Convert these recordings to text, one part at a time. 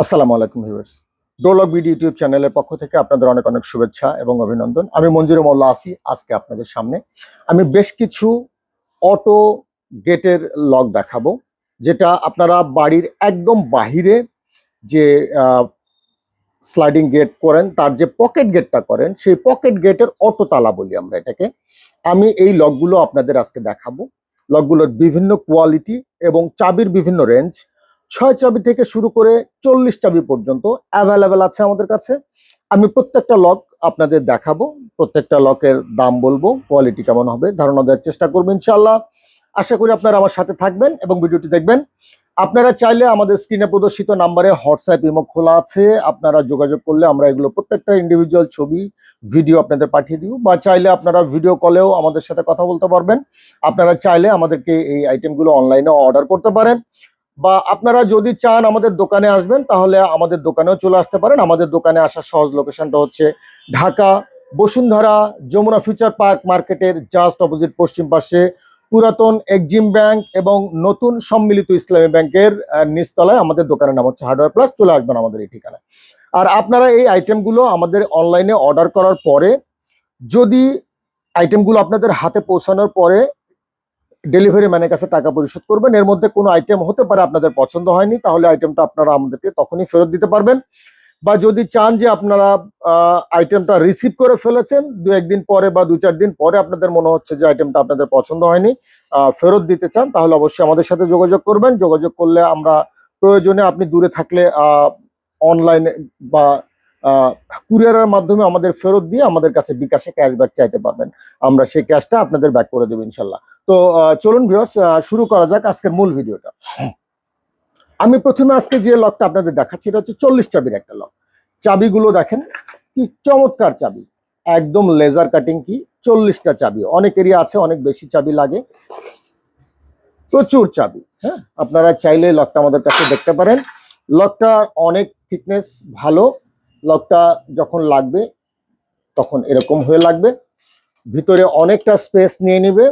আসসালামু আলাইকুম viewers. ডোলক BD YouTube চ্যানেলের পক্ষ থেকে আপনাদের অনেক অনেক শুভেচ্ছা এবং অভিনন্দন। আমি মঞ্জুর মোল্লা আছি আজকে আপনাদের সামনে। আমি বেশ কিছু অটো গেটের লক দেখাবো, যেটা আপনারা বাড়ির একদম বাহিরে যে স্লাইডিং গেট করেন, তার যে পকেট গেটটা করেন, সেই পকেট গেটের অটো তালা বলি আমরা এটাকে। আমি এই লকগুলো আপনাদের আজকে দেখাবো। লকগুলোর বিভিন্ন কোয়ালিটি এবং চাবির বিভিন্ন রেঞ্জ, 6 চাবি থেকে শুরু করে 40 চাবি পর্যন্ত অ্যাভেলেবেল আছে আমাদের কাছে। আমি প্রত্যেকটা লক আপনাদের দেখাবো, প্রত্যেকটা লকের দাম বলবো, কোয়ালিটি কেমন হবে ধারণা দেওয়ার চেষ্টা করবো ইনশাল্লাহ। আশা করি আপনারা আমার সাথে থাকবেন এবং ভিডিওটি দেখবেন। আপনারা চাইলে আমাদের স্ক্রিনে প্রদর্শিত নাম্বারে হোয়াটসঅ্যাপ ইমো খোলা আছে, আপনারা যোগাযোগ করলে আমরা এগুলো প্রত্যেকটা ইন্ডিভিজুয়াল ছবি ভিডিও আপনাদের পাঠিয়ে দিব, বা চাইলে আপনারা ভিডিও কলেও আমাদের সাথে কথা বলতে পারবেন। আপনারা চাইলে আমাদেরকে এই আইটেমগুলো অনলাইনে অর্ডার করতে পারেন, বা আপনারা যদি চান আমাদের দোকানে আসবেন তাহলে আমাদের দোকানেও চলে আসতে পারেন। আমাদের দোকানে আসার সহজ লোকেশনটা হচ্ছে ঢাকা বসুন্ধরা যমুনা ফিউচার পার্ক মার্কেটের জাস্ট অপোজিট পশ্চিম পাশে পুরাতন এক্সিম ব্যাংক এবং নতুন সম্মিলিত ইসলামী ব্যাংকের নিচতলায় আমাদের দোকানের নাম হচ্ছে হার্ডওয়্যার প্লাস। চলে আসবেন আমাদের এই ঠিকানায়। আর আপনারা এই আইটেমগুলো আমাদের অনলাইনে অর্ডার করার পরে, যদি আইটেমগুলো আপনাদের হাতে পৌঁছানোর পরে ডেলিভারি ম্যানের কাছে টাকা পরিশোধ করবেন, এর মধ্যে কোনো আইটেম হতে পারে আপনাদের পছন্দ হয়নি, তাহলে আইটেমটা আপনারা আমাদেরকে তখনই ফেরত দিতে পারবেন। বা যদি চান যে আপনারা আইটেমটা রিসিভ করে ফেলেছেন, 2-1 দিন পরে বা 2-4 দিন পরে আপনাদের মনে হচ্ছে যে আইটেমটা আপনাদের পছন্দ হয়নি, ফেরত দিতে চান, তাহলে অবশ্যই আমাদের সাথে যোগাযোগ করবেন। যোগাযোগ করলে আমরা প্রয়োজনে, আপনি দূরে থাকলে অনলাইনে বা কুরিয়ারের মাধ্যমে আমাদের ফেরত দিয়ে আমাদের কাছে বিকাশে ক্যাশব্যাক চাইতে পারবেন। আমরা সেই ক্যাশটা আপনাদের ব্যাক করে দেবো ইনশাল্লাহ। তো চলুন ভিউয়ার্স, শুরু করা যাক আজকের মূল ভিডিওটা। আমি প্রথমে আজকে যে লকটা আপনাদের দেখাচ্ছি, এটা হচ্ছে 40 চাবির একটা লক। চাবিগুলো দেখেন কি চমৎকার চাবি, একদম লেজার কাটিং কি 40টা চাবি। অনেকেরই আছে অনেক বেশি চাবি লাগে, প্রচুর চাবি। হ্যাঁ, আপনারা চাইলে লকটা আমাদের কাছে দেখতে পারেন। লকটা অনেক থিকনেস ভালো। লকটা যখন লাগবে তখন এরকম হয়ে লাগবে, ভিতরে অনেকটা স্পেস নিয়ে নিবে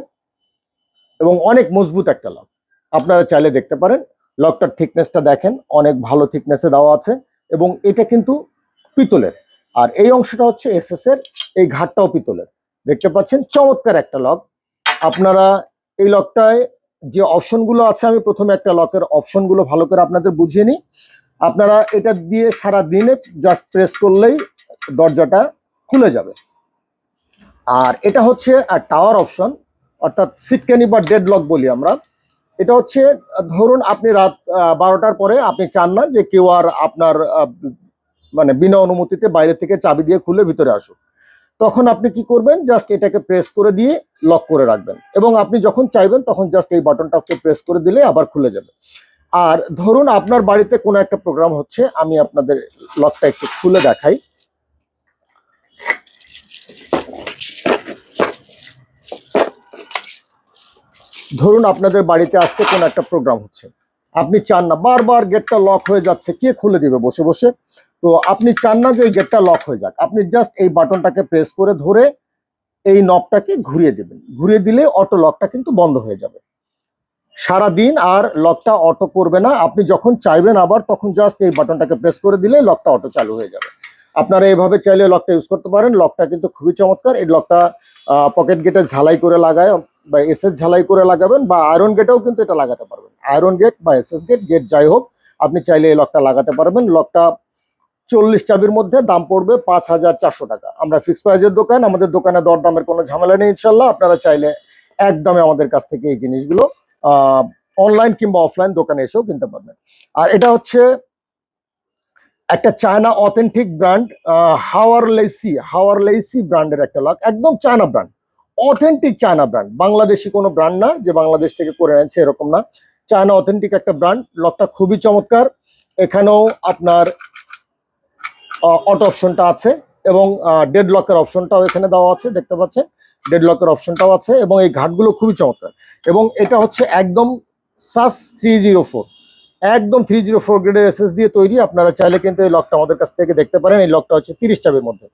এবং অনেক মজবুত একটা লক। আপনারা চাইলে দেখতে পারেন। লকটার থিকনেসটা দেখেন, অনেক ভালো থিকনেসে দেওয়া আছে এবং এটা কিন্তু পিতলের। আর এই অংশটা হচ্ছে এসএস এর, এই ঘাটটাও পিতলের। দেখতে পাচ্ছেন চমৎকার একটা লক। আপনারা এই লকটায় যে অপশনগুলো আছে, আমি প্রথমে একটা লকের অপশনগুলো ভালো করে আপনাদের বুঝিয়ে নিই। আপনারা এটা দিয়ে সারা দিনে জাস্ট প্রেস করলেই দরজাটা খুলে যাবে। আর এটা হচ্ছে টাওয়ার অপশন, অর্থাৎ সিটকানি বা ডেড লক বলি আমরা। এটা হচ্ছে, ধরুন আপনি রাত 12টার পরে আপনি চান না যে কেউ আর আপনার মানে বিনা অনুমতিতে বাইরে থেকে চাবি দিয়ে খুলে ভিতরে আসুক, তখন আপনি কি করবেন, জাস্ট এটাকে প্রেস করে দিয়ে লক করে রাখবেন এবং আপনি যখন চাইবেন তখন জাস্ট এই বাটনটাকে প্রেস করে দিলে আবার খুলে যাবে। আর ধরুন আপনার বাড়িতে কোনো একটা প্রোগ্রাম হচ্ছে, আমি আপনাদের লকটা একটু খুলে দেখাই। ধরুন আপনাদের বাড়িতে আজকে কোনো একটা প্রোগ্রাম হচ্ছে, আপনি চান না, বারবার গেটটা লক হয়ে যাচ্ছে, কে খুলে দিবে বসে বসে, তো আপনি চান না যে এই গেটটা লক হয়ে যাক, আপনি জাস্ট এই বাটনটাকে প্রেস করে ধরে এই নবটাকে ঘুরিয়ে দেবেন। ঘুরিয়ে দিলে অটো লকটা কিন্তু বন্ধ হয়ে যাবে সারাদিন, আর লকটা অটো করবে না। আপনি যখন চাইবেন আবার, তখন জাস্ট এই বাটনটাকে প্রেস করে দিলে লকটা অটো চালু হয়ে যাবে। আপনারা এইভাবে চাইলে লকটা ইউজ করতে পারেন। লকটা কিন্তু খুবই চমৎকার। এই লকটা পকেট গেটে ঝালাই করে লাগায় বা এসএস ঝালাই করে লাগাবেন, বা আয়রন গেটেও কিন্তু এটা লাগাতে পারবেন। আয়রন গেট বা এসএস গেট, গেট যাই হোক, আপনি চাইলে এই লকটা লাগাতে পারবেন। লকটা 40 চাবির মধ্যে দাম পড়বে 5,400 টাকা। আমরা ফিক্স প্রাইজের দোকান, আমাদের দোকানে দরদামের কোনো ঝামেলা নেই ইনশাল্লাহ। আপনারা চাইলে একদমে আমাদের কাছ থেকে এই জিনিসগুলো অনলাইন কিংবা অফলাইন দোকানে এসেও কিনতে পারবেন। আর এটা হচ্ছে একটা চায়না অথেন্টিক ব্র্যান্ড, হাওয়ার লেসি ব্র্যান্ডের একটা লক, একদম China brand, authentic China brand, Bangladeshi কোনো ব্র্যান্ড না যে বাংলাদেশ থেকে করে এনেছে এরকম না, চায়না অথেন্টিক একটা ব্র্যান্ড। লকটা খুবই চমৎকার। এখানেও আপনার অটো অপশনটা আছে এবং ডেড লকের অপশনটাও এখানে দেওয়া আছে, দেখতে পাচ্ছেন ডেড লকের অপশনটাও আছে এবং এই ঘাটগুলো খুবই চমৎকার। এবং এটা হচ্ছে একদম সাস 304, একদম 304 গ্রেডের এসএস দিয়ে তৈরি। আপনারা চাইলে কিন্তু এই লকটা আমাদের কাছ থেকে দেখতে পারেন। এই লকটা হচ্ছে 30 চাবির মধ্যে,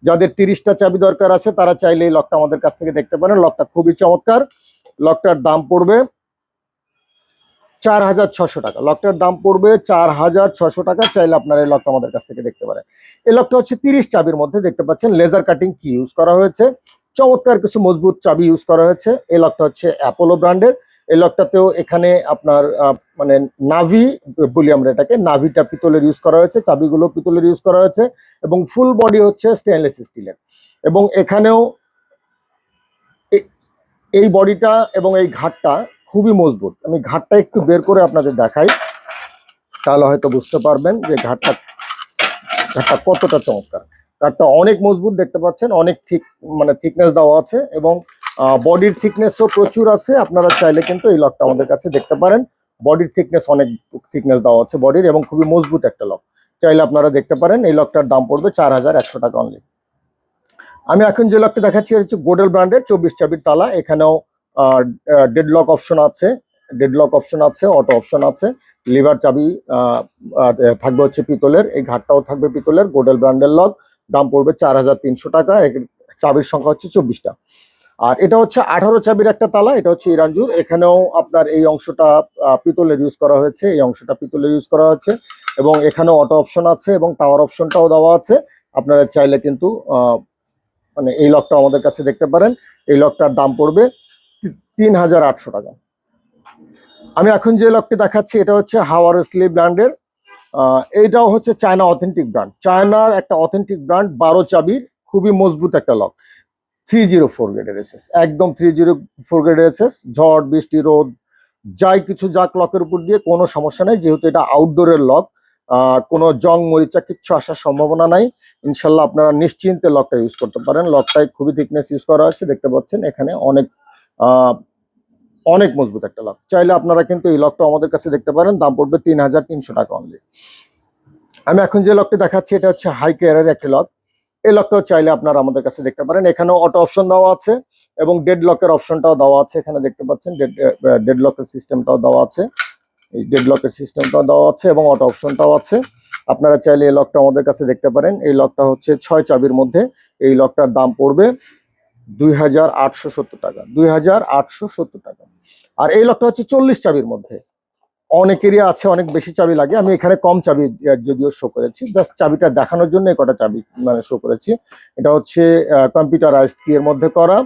যাদের 30টা চাবি দরকার আছে তারা চাইলে এই লকটা আমাদের কাছ থেকে দেখতে পারেন। লকটা খুবই চমৎকার। লকটার দাম পড়বে 4,600 টাকা। লকটার দাম পড়বে 4,600 টাকা। চাইলে আপনারা এই লকটা আমাদের কাছ থেকে দেখতে পারেন। এই লকটা হচ্ছে 30 চাবির মধ্যে, দেখতে পাচ্ছেন লেজার কাটিং কি ইউজ করা হয়েছে, চমৎকার কিছু মজবুত চাবি ইউজ করা হয়েছে। এই লকটা হচ্ছে অ্যাপোলো ব্র্যান্ডের। এই লকটাতেও এখানে আপনার মানে নাভি বলি আমরা এটাকে, নাভিটা পিতলের ইউজ করা হয়েছে, চাবিগুলো পিতলের ইউজ করা হয়েছে এবং ফুল বডি হচ্ছে স্টেনলেস স্টিলের। এবং এখানেও এই বডিটা এবং এই ঘাটটা খুবই মজবুত। আমি ঘাটটা একটু বের করে আপনাদের দেখাই, তাহলে হয়তো বুঝতে পারবেন যে ঘাটটা কতটা চমৎকার। ঘাটটা অনেক মজবুত, দেখতে পাচ্ছেন অনেক মানে থিকনেস দেওয়া আছে এবং বডির থিকনেসও প্রচুর আছে। আপনারা চাইলে কিন্তু এই লকটা আমাদের কাছে দেখতে পারেন। বডির থিকনেস অনেক থিকনেস দেওয়া আছে বডির, এবং খুবই মজবুত একটা লক। চাইলে আপনারা দেখতে পারেন। এই লকটার দাম পড়বে 4,100 টাকা অনলি। আমি এখন যে লকটা দেখাচ্ছি হচ্ছে গোডেল ব্র্যান্ডের 24 চাবির তালা। এখানেও ডেডলক অপশন আছে, অটো অপশন আছে। লিভার চাবি থাকবে হচ্ছে পিতলের, এই ঘাটটাও থাকবে পিতলের, গোডেল ব্র্যান্ডের লক। দাম পড়বে 4,300 টাকা। চাবির সংখ্যা হচ্ছে 24টা। আর এটা হচ্ছে 18 চাবির একটা তালা, এটা হচ্ছে ইরানজুর। এখানেও আপনার এই অংশটা পিতলের ইউজ করা হয়েছে, এই অংশটা পিতলের ইউজ করা হচ্ছে এবং এখানেও অটো অপশন আছে এবং টাওয়ার অপশনটাও দেওয়া আছে। আপনারা চাইলে কিন্তু মানে এই লকটা আমাদের কাছে দেখতে পারেন। এই লকটার দাম পড়বে 3,800 টাকা। আমি এখন যে লকটি দেখাচ্ছি এটা হচ্ছে হাওয়ারসলি ব্র্যান্ডের। এইটাও হচ্ছে চায়না অথেন্টিক ব্র্যান্ড, চায়নার একটা অথেন্টিক ব্র্যান্ড, 12 চাবির খুবই মজবুত একটা লক। 304 গ্রেডের এসএস, একদম 304 গ্রেডের এসএস। ঝড় বৃষ্টি রোদ যাই কিছু যাক লকের উপর দিয়ে কোনো সমস্যা নেই, যেহেতু এটা আউটডোরের লক। কোনো জং মরিচা কিচ্ছু আসার সম্ভাবনা নাই। ইনশাল্লাহ আপনারা নিশ্চিন্তে লকটা ইউজ করতে পারেন। লকটায় খুবই থিকনেস ইউজ করা হয়েছে, দেখতে পাচ্ছেন এখানে অনেক মজবুত একটা লক। চাইলে আপনারা কিন্তু এই লকটা আমাদের কাছে দেখতে পারেন। দাম পড়বে 3,300 টাকা অনলি। আমি এখন যে লকটি দেখাচ্ছি এটা হচ্ছে হাই কেয়ারের একটি লক। এই লকটাও চাইলে আপনারা আমাদের কাছে দেখতে পারেন। এখানেও অটো অপশন দেওয়া আছে এবং ডেড লকের অপশনটাও দেওয়া আছে। এখানে দেখতে পাচ্ছেন ডেড লকের সিস্টেমটাও দেওয়া আছে, এই ডেড লকের সিস্টেমটাও দেওয়া আছে এবং অটো অপশনটাও আছে। আপনারা চাইলে এই লকটা আমাদের কাছে দেখতে পারেন। এই লকটা হচ্ছে 6 চাবির মধ্যে। এই লকটার দাম পড়বে 2,870 টাকা, 2,870 টাকা। আর এই লকটা হচ্ছে 40 চাবির মধ্যে। অনেকেরই আছে অনেক বেশি চাবি লাগে, আমি এখানে কম চাবি যদিও শো করেছি, জাস্ট চাবিটা দেখানোর জন্য কটা চাবি মানে শো করেছি। এটা হচ্ছে কম্পিউটারাইজড কি এর মধ্যে করা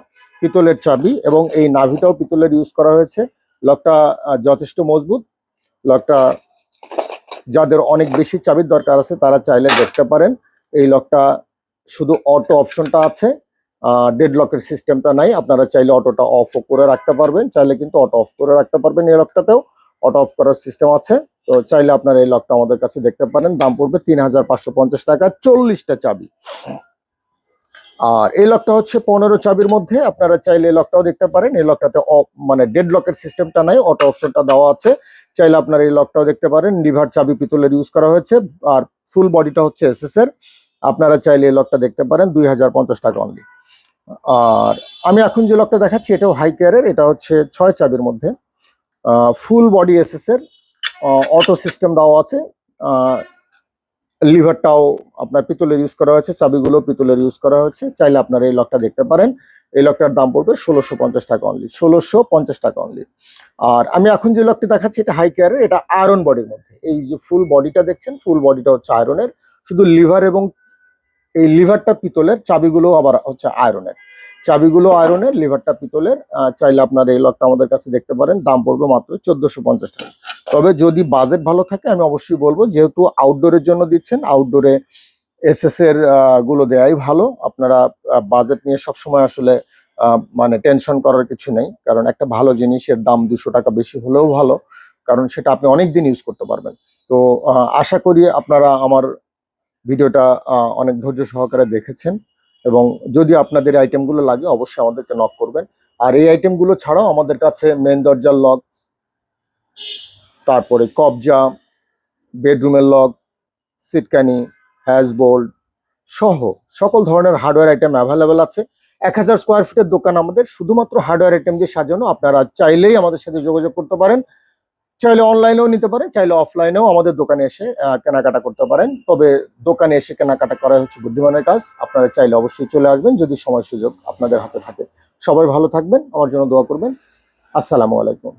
পিতলের চাবি এবং এই নাভিটাও পিতলের ইউজ করা হয়েছে। লকটা যথেষ্ট মজবুত। লকটা যাদের অনেক বেশি চাবির দরকার আছে তারা চাইলে দেখতে পারেন। এই লকটা শুধু অটো অপশনটা আছে, ডেড লকের সিস্টেমটা নাই। আপনারা চাইলে অটোটা অফও করে রাখতে পারবেন, চাইলে কিন্তু অটো অফ করে রাখতে পারবেন। এই লকটাতেও অটো অফ করার সিস্টেম আছে। তো চাইলে আপনারা এই লকটা আমাদের কাছে দেখতে পারেন। দাম পড়বে 3,550 টাকা, 40টা চাবি। আর এই লকটা হচ্ছে 15 চাবির মধ্যে। আপনারা চাইলে এই লকটাও দেখতে পারেন। এই লকটাতে মানে ডেড লকের সিস্টেমটা নাই, অটো অপশনটা দেওয়া আছে। চাইলে আপনারা এই লকটাও দেখতে পারেন। লিভার চাবি পিতলের ইউজ করা হয়েছে আর ফুল বডিটা হচ্ছে এসএস এর। আপনারা চাইলে এই লকটা দেখতে পারেন, 2,050 টাকা অনলি। আর আমি এখন যে লকটা দেখাচ্ছি এটাও হাই কেয়ারের। এটা হচ্ছে 6 চাবির মধ্যে, ফুল বডি এসএস এর, অটো সিস্টেম দেওয়া আছে। লিভারটাও আপনার পিতলের ইউজ করা হয়েছে, চাবিগুলো পিতলের ইউজ করা হয়েছে। চাইলে আপনারা এই লকটা দেখতে পারেন। এই লকটার দাম পড়বে 1,650 টাকা অনলি, 1,650 টাকা অনলি। আর আমি এখন যে লকটি দেখাচ্ছি এটা হাই কেয়ারের, এটা আয়রন বডির মধ্যে। এই যে ফুল বডিটা দেখছেন, ফুল বডিটা হচ্ছে আয়রনের, শুধু লিভার এবং এই লিভারটা পিতলের, চাবিগুলো আবার হচ্ছে আয়রনের। চাবিগুলো আয়রনের, লিভারটা পিতলের। চাইলে আপনারা এই লকটা আমাদের কাছে দেখতে পারেন। দাম পড়বে মাত্র 1,450 টাকা। তবে যদি বাজেট ভালো থাকে আমি অবশ্যই বলবো, যেহেতু আউটডোরের জন্য দিচ্ছেন, আউটডোরে এসএস এর গুলো দেয়াই ভালো। আপনারা বাজেট নিয়ে সবসময় আসলে মানে টেনশন করার কিছু নেই, কারণ একটা ভালো জিনিসের দাম 200 টাকা বেশি হলেও ভালো, কারণ সেটা আপনি অনেক দিন ইউজ করতে পারবেন। তো আশা করি আপনারা আমার ভিডিওটা অনেক ধৈর্য সহকারে দেখেছেন এবং যদি আপনাদের আইটেমগুলো লাগে অবশ্যই আমাদেরকে নক করবেন। আর এই আইটেমগুলো ছাড়াও আমাদের কাছে মেন দরজার লক, তারপরে কবজা, বেডরুমের লক, সিটকানি, হ্যাজবোল্ট সহ সকল ধরনের হার্ডওয়্যার আইটেম অ্যাভেলেবেল আছে। 1,000 স্কোয়ার ফিটের দোকান আমাদের, শুধুমাত্র হার্ডওয়্যার আইটেম দিয়ে সাজানো। আপনারা চাইলেই আমাদের সাথে যোগাযোগ করতে পারেন, চাইলে অনলাইনেও নিতে পারেন, চাইলে অফলাইনেও আমাদের দোকানে এসে কেনাকাটা করতে পারেন। তবে দোকানে এসে কেনাকাটা করা হচ্ছে বুদ্ধিমানের কাজ। আপনারা চাইলে অবশ্যই চলে আসবেন যদি সময় সুযোগ আপনাদের হাতে থাকে। সবাই ভালো থাকবেন, আমার জন্য দোয়া করবেন। আসসালামু আলাইকুম।